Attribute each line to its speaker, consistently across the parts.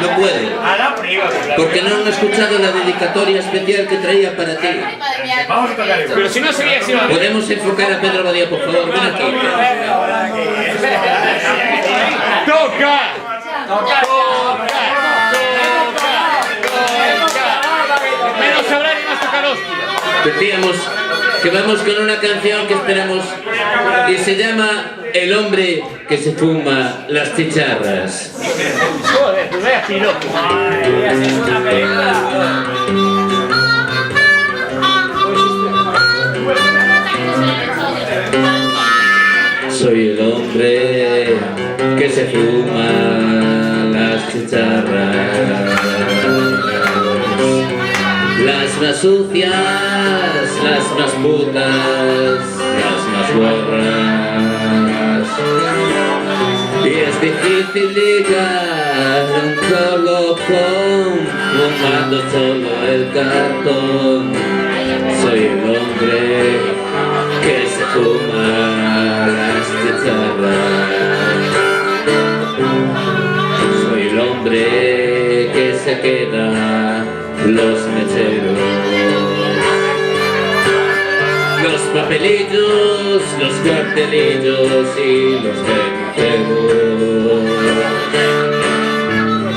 Speaker 1: No puede. Porque no han escuchado la dedicatoria especial que traía para ti.
Speaker 2: Vamos a tocar.
Speaker 3: Pero si no sería así.
Speaker 1: Podemos enfocar a Pedro Badía, por favor. Ven aquí.
Speaker 3: ¡Toca! Menos hablar y más tocar hostia.
Speaker 1: Decíamos que vamos con una canción que esperamos y se llama El hombre que se fuma las chicharras.
Speaker 3: Joder, tú veas así, loco.
Speaker 2: Es una película.
Speaker 1: Soy el hombre que se fuma las chicharras, las más sucias, las más putas, las más borras. Y es difícil ligar un colocón fumando solo el cartón. Soy el hombre que se fuma las chicharras. Soy el hombre que se queda los mecheros, los papelillos, los cartelillos y los beneficios.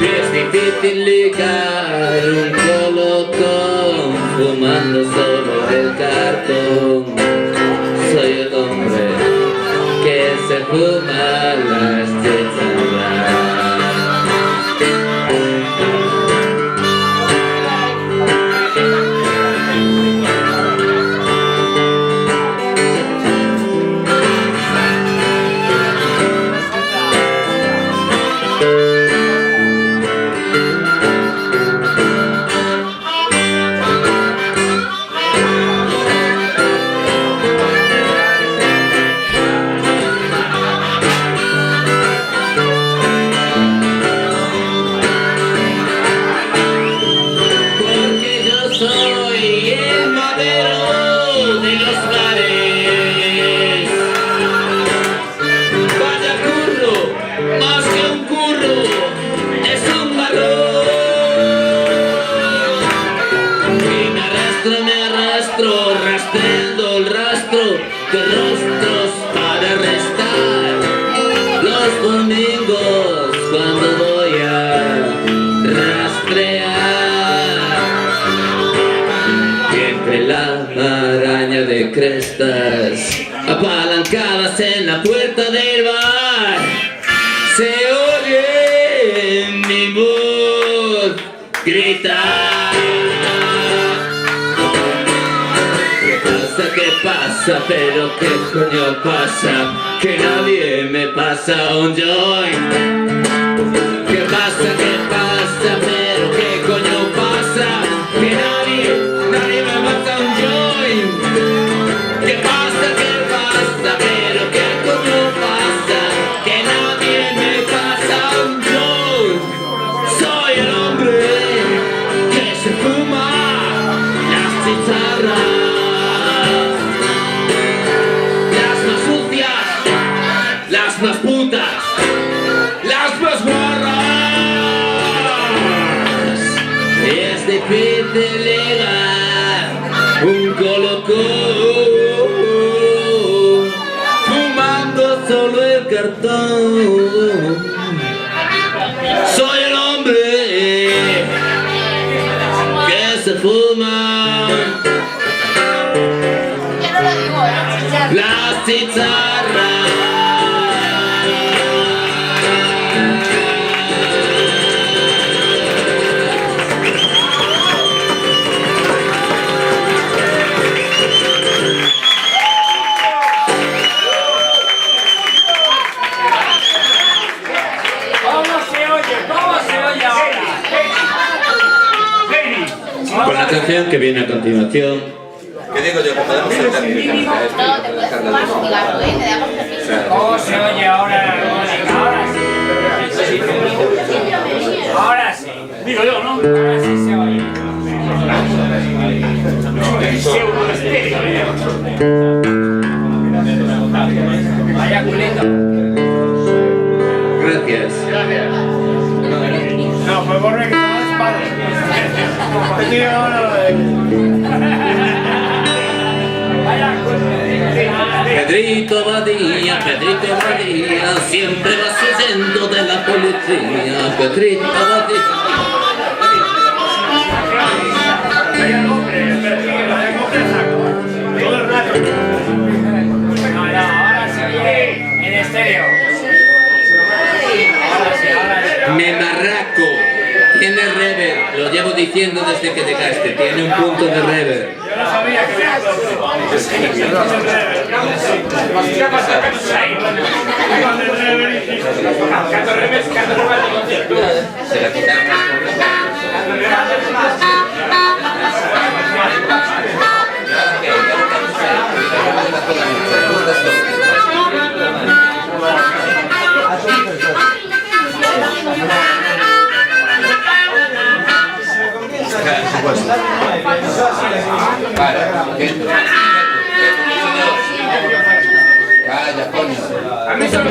Speaker 1: Y es difícil ligar un colocón fumando solo el cartón. Soy el hombre que se fuma las chicharras. Rastrando el rastro de rostros para restar los domingos cuando voy a rastrear. Y entre la maraña de crestas apalancadas en la puerta del bar se oye mi voz gritar. ¿Qué pasa? ¿Pero qué coño pasa? Que nadie me pasa un joint. ¿Qué pasa? ¿Qué pasa? ¿Pero qué coño pasa? Que nadie me pasa un joint. ¿Qué pasa? ¿Qué pasa? ¿Pero qué coño pasa? Que nadie me pasa un joint. Soy el hombre que se fuma las chicharras. Las más putas, las más guarras. Y es difícil ligar un colocón fumando solo el cartón. Soy el hombre que se fuma las chicharras. Con la canción que viene a continuación.
Speaker 4: ¿Qué digo yo? Que podemos saltar directamente a esto.
Speaker 5: No, te puedes fumar un cigarro, ¿eh? Te damos permiso.
Speaker 2: ¿Cómo se oye ahora, Mónica? Ahora sí. Digo yo, ¿no? Ahora sí se oye. Vaya culito.
Speaker 1: Gracias.
Speaker 2: No, fue
Speaker 1: Pedrito Badía, siempre vas huyendo de la policía. Pedrito Badía.
Speaker 2: Ahora sí, en estéreo.
Speaker 1: Me marraco. Tiene reverb, lo llevo diciendo desde que llegaste. Tiene un punto de reverb.
Speaker 2: Yo no sabía que era ¿qué pasa?
Speaker 4: Se la quitaron. Calla, coño.
Speaker 2: A mí solo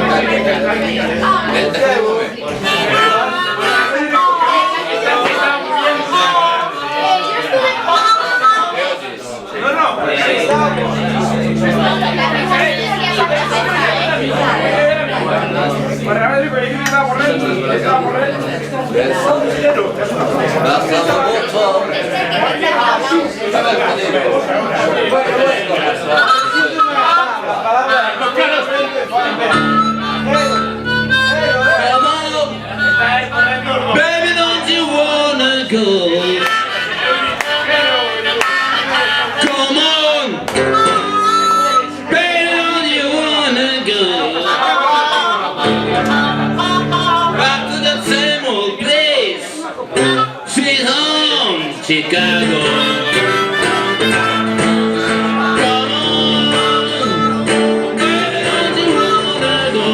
Speaker 1: Baby, don't you wanna go? Come on, baby, don't you wanna go back to that same old place, sweet home, Chicago? Come on, baby, don't you wanna go?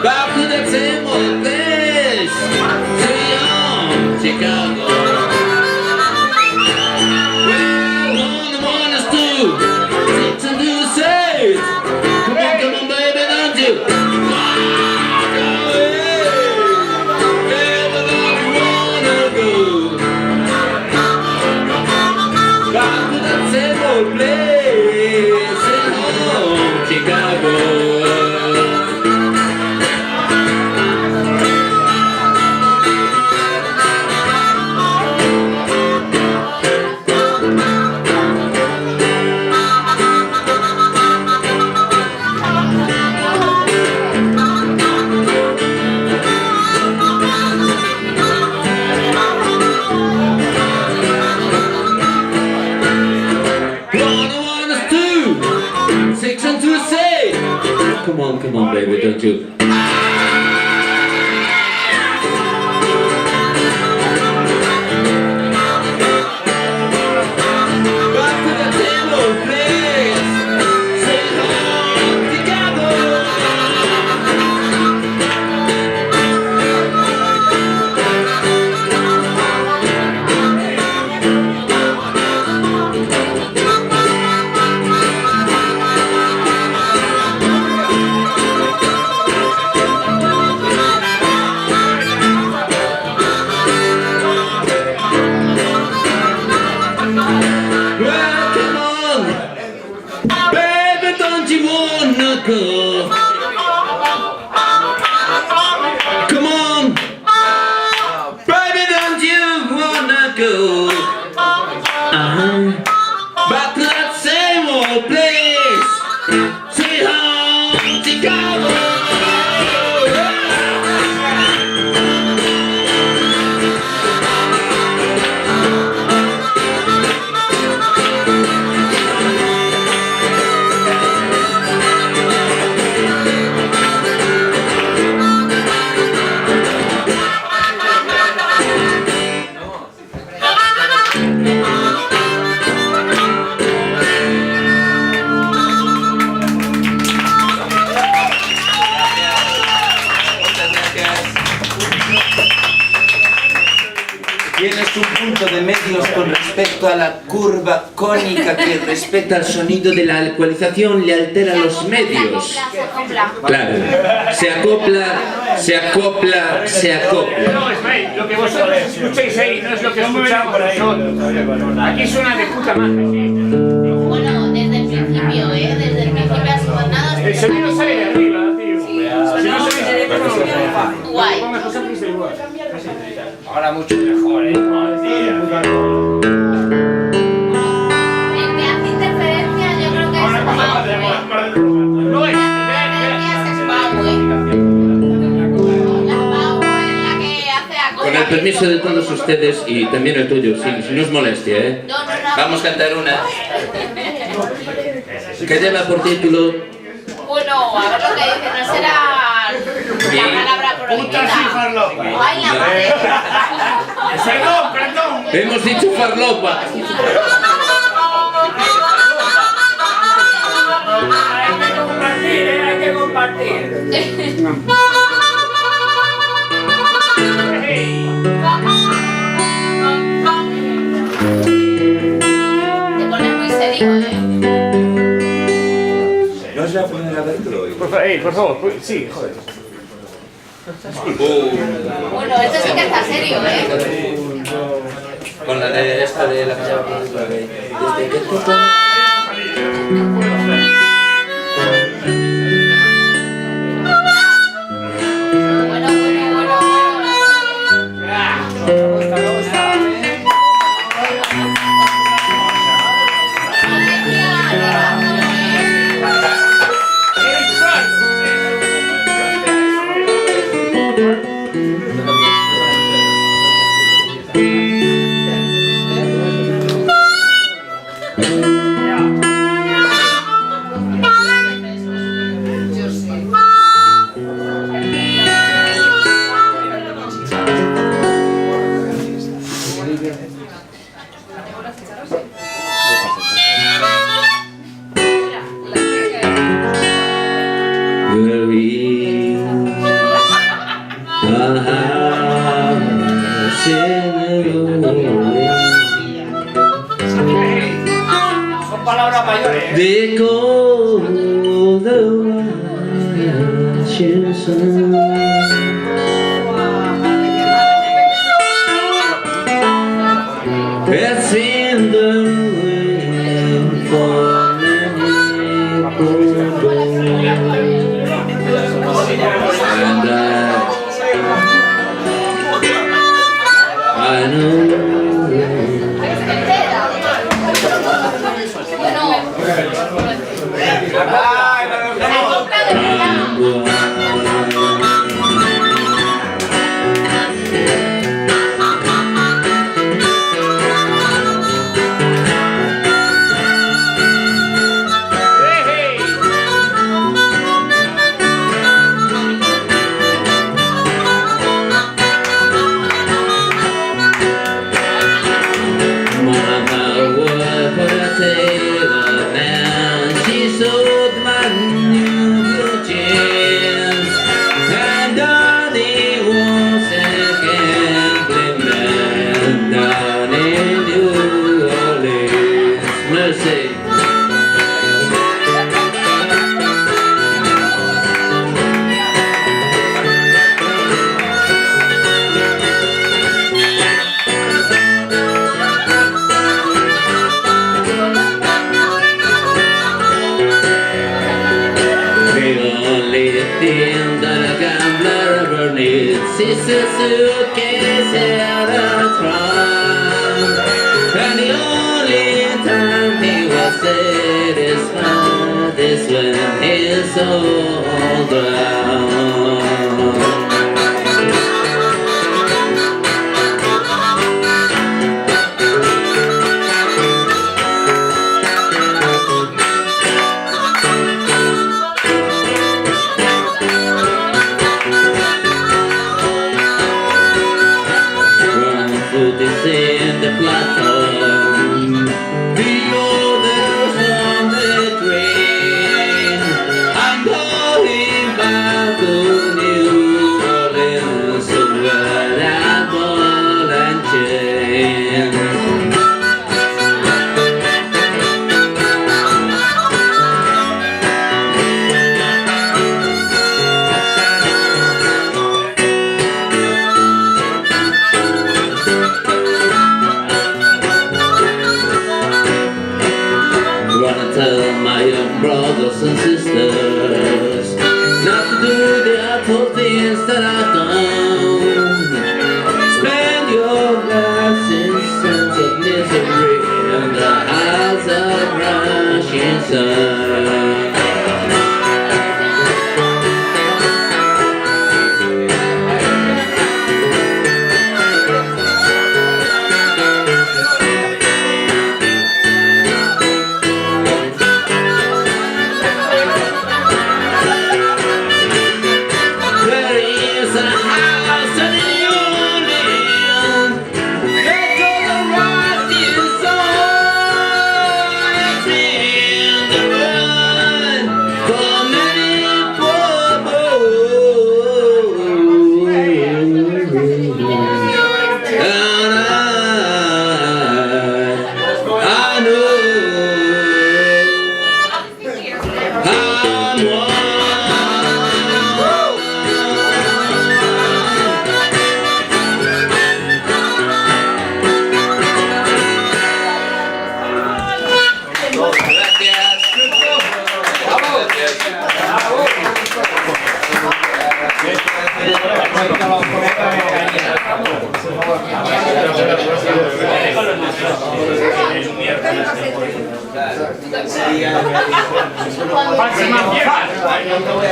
Speaker 1: Back to that same old place, sweet home, Chicago. Well, one is two, six and two is eight. Come on, baby, don't you? Walk away. Baby, don't you wanna go? Back to that same old place, sweet home, Chicago. One is two, six and two is eight. Come on, baby, don't you? Back to the table, please. Say home together.
Speaker 4: Tienes un punto de medios con respecto a la curva cónica que respecta al sonido de la ecualización, le altera los medios.
Speaker 5: Se acopla.
Speaker 1: Claro, se acopla, se acopla, se acopla.
Speaker 3: No, Ismael, lo que vosotros escucháis ahí no es lo que escuchamos nosotros. Aquí suena de puta madre.
Speaker 5: Bueno, desde el principio, desde el principio has sonado.
Speaker 3: El sonido sale de arriba, tío. Si no se dice de
Speaker 5: Guay.
Speaker 2: Ahora mucho mejor,
Speaker 5: El que hace interferencia, yo creo que es Pau.
Speaker 3: No es.
Speaker 5: Interferencias es Pau, La Pau es la que hace acopla.
Speaker 1: Con el permiso de todos ustedes y también el tuyo, si no es molestia, ¿eh?
Speaker 5: No.
Speaker 4: Vamos a cantar una.
Speaker 1: Que lleva por título
Speaker 5: Bueno, a ver lo que dice, no será la palabra prohibida. Ay, la madre.
Speaker 2: Perdón.
Speaker 1: Hemos dicho farlopa.
Speaker 2: Hay que compartir.
Speaker 5: Te pones muy serio,
Speaker 4: No es la primera vez que lo oigo.
Speaker 3: Por favor, sí, joder.
Speaker 5: Bueno, esto sí que está serio,
Speaker 4: Con la de esta de la desde que
Speaker 5: Bueno. Madre mía,
Speaker 2: Son palabras mayores.
Speaker 1: de cold Russian sun. It's in the wind for many and I know. It's a suitcase and a trunk, and the only time he was satisfied is when he's all drowned. In the platform, the others on the train. I'm going back to New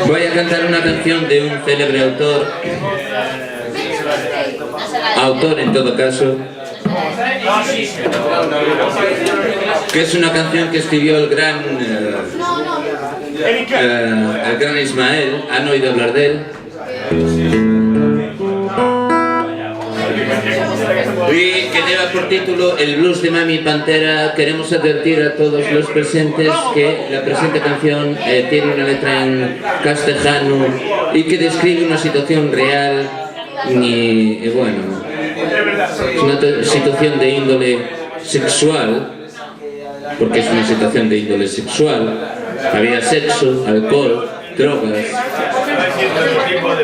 Speaker 1: Voy a cantar una canción de un célebre autor en todo caso, que es una canción que escribió el gran Ismael. ¿Han oído hablar de él? Y que lleva por título El blues de Mami Pantera. Queremos advertir a todos los presentes que la presente canción tiene una letra en castellano y que describe una situación real y bueno, es una situación de índole sexual, porque es una situación de índole sexual. Había sexo, alcohol, drogas,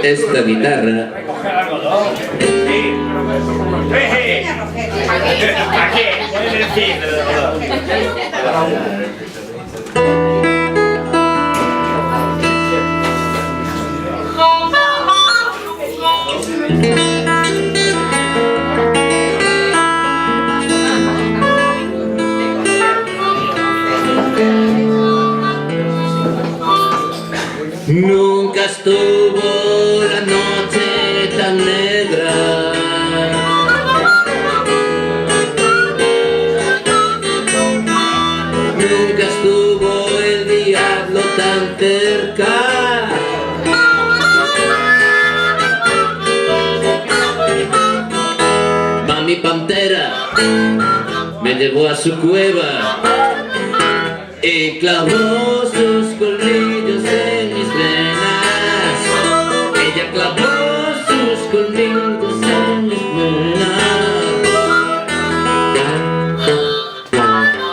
Speaker 1: esta guitarra. Nunca estuvo la noche tan negra, nunca estuvo el diablo tan cerca. Mami Pantera me llevó a su cueva y clavó sus colmillos en mis venas. Ella clavó sus colmillos en mis venas.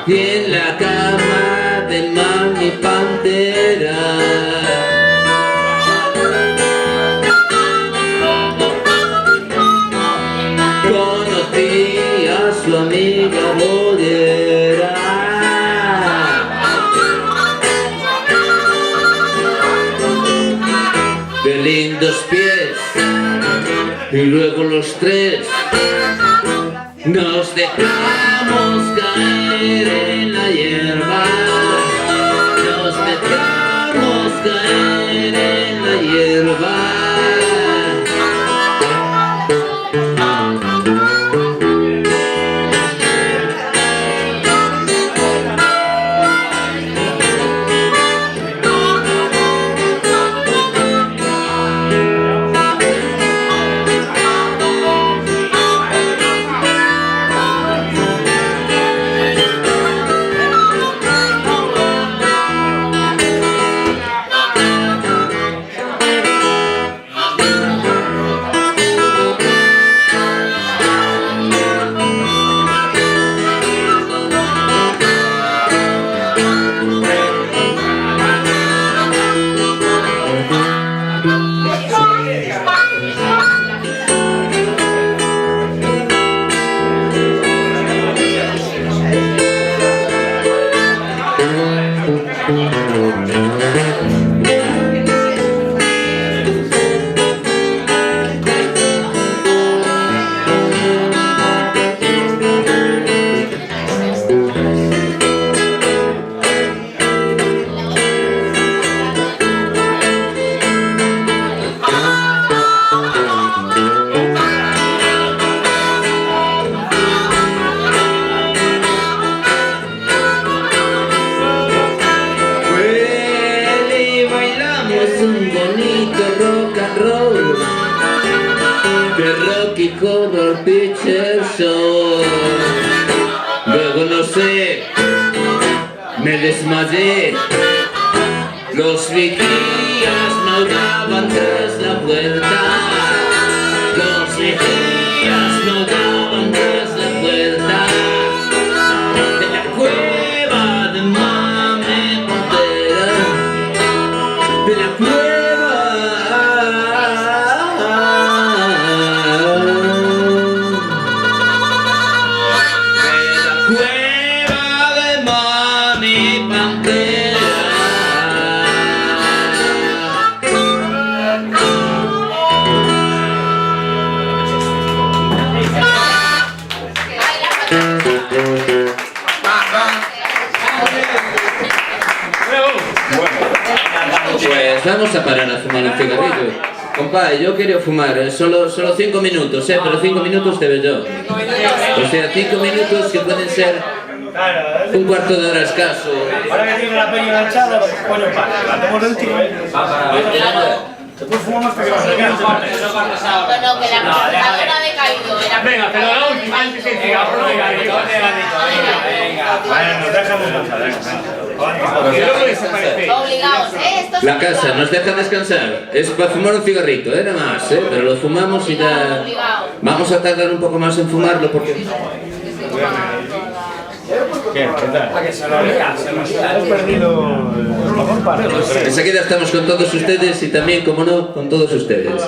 Speaker 1: Y en la cama de Mami Pantera conocí a su amiga bollera. De lindos pies, y luego los tres nos dejamos caer en la hierba, nos dejamos caer en la hierba. Horror Picture Show. Luego no sé, me desmayé. Los vigías no daban tras la puerta. Los vigías no daban tras la puerta de la cueva de Mami Pantera, de la cueva.
Speaker 5: Thank you.
Speaker 1: Pues vamos a parar a fumar un cigarrillo. Compadre, yo quería fumar, solo 5 minutos, pero 5 minutos te veo yo. O sea, 5 minutos que pueden ser un cuarto de hora escaso.
Speaker 3: Ahora que tiene la peña enganchada, coño, la hacemos de último. Después fumamos hasta que nos
Speaker 5: Bueno, que la presentadora ha decaído.
Speaker 2: Venga, pero la última antes del cigarro.
Speaker 3: Bueno, nos dejamos pasar,
Speaker 2: Y luego desaparece.
Speaker 5: Obligados, Esto es
Speaker 1: La casa
Speaker 5: obligado.
Speaker 1: nos deja descansar. Es para fumar un cigarrito, nada más, pero lo fumamos y ya... Vamos a tardar un poco más en fumarlo porque...
Speaker 3: ¿Qué tal? Hemos perdido el mejor partido.
Speaker 1: Enseguida estamos con todos ustedes y también, como no, con todos ustedes.